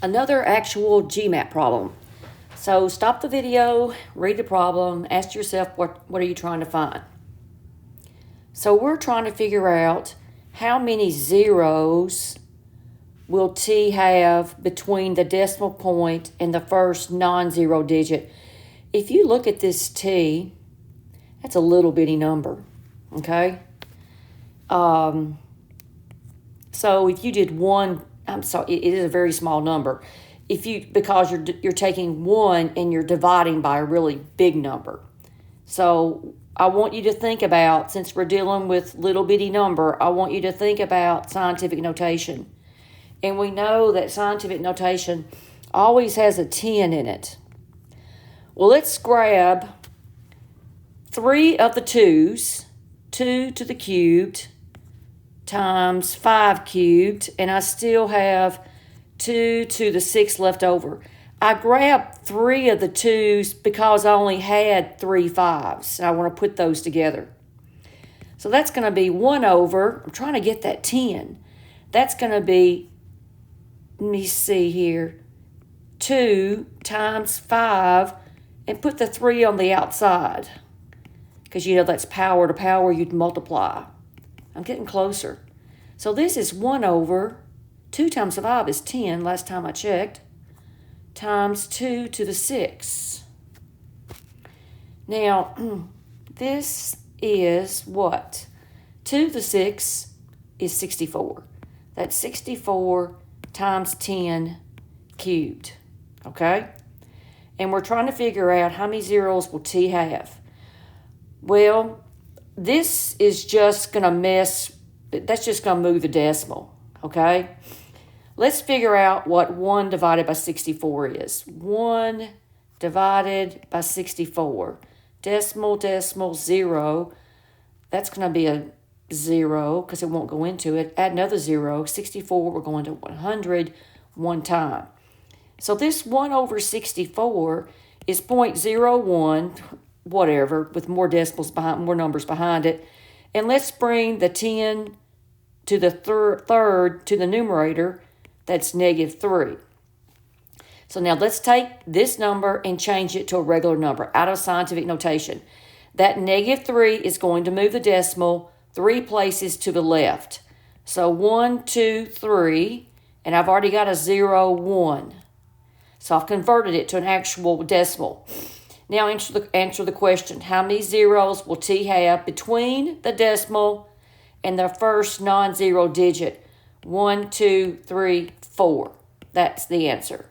Another actual GMAT problem. So stop the video, read the problem, ask yourself what are you trying to find. So we're trying to figure out how many zeros will t have between the decimal point and the first non-zero digit. If you look at this t, that's a little bitty number, okay? So if you did one, I'm sorry, it is a very small number. Because you're taking one and you're dividing by a really big number. So I want you to think about, since we're dealing with little bitty number, I want you to think about scientific notation. And we know that scientific notation always has a 10 in it. Well, let's grab 3 of the 2's, 2 to the cubed times 5 cubed, and I still have 2 to the 6th left over. I grabbed 3 of the 2's because I only had 3 5's, and I want to put those together. So that's going to be 1 over, I'm trying to get that 10. That's going to be, let me see here, 2 times 5, and put the 3 on the outside. Because you know that's power to power, you'd multiply. I'm getting closer. So this is 1 over, 2 times 5 is 10, last time I checked, times 2 to the 6. Now, this is what? 2 to the 6 is 64. That's 64 times 10 cubed, okay? And we're trying to figure out how many zeros will t have. Well, this is just going to that's just going to move the decimal, okay? Let's figure out what 1 divided by 64 is. 1 divided by 64. Decimal, 0. That's going to be a 0 because it won't go into it. Add another 0. 64, we're going to 100 one time. So this 1 over 64 is 0.01, whatever, with more decimals behind, more numbers behind it. And let's bring the 10 to the third to the numerator. That's -3. So now let's take this number and change it to a regular number out of scientific notation. That -3 is going to move the decimal 3 places to the left. So 1, 2, 3, and I've already got a 0, 1. So I've converted it to an actual decimal. Now answer the question. How many zeros will t have between the decimal and the first non-zero digit? 1, 2, 3, 4. That's the answer.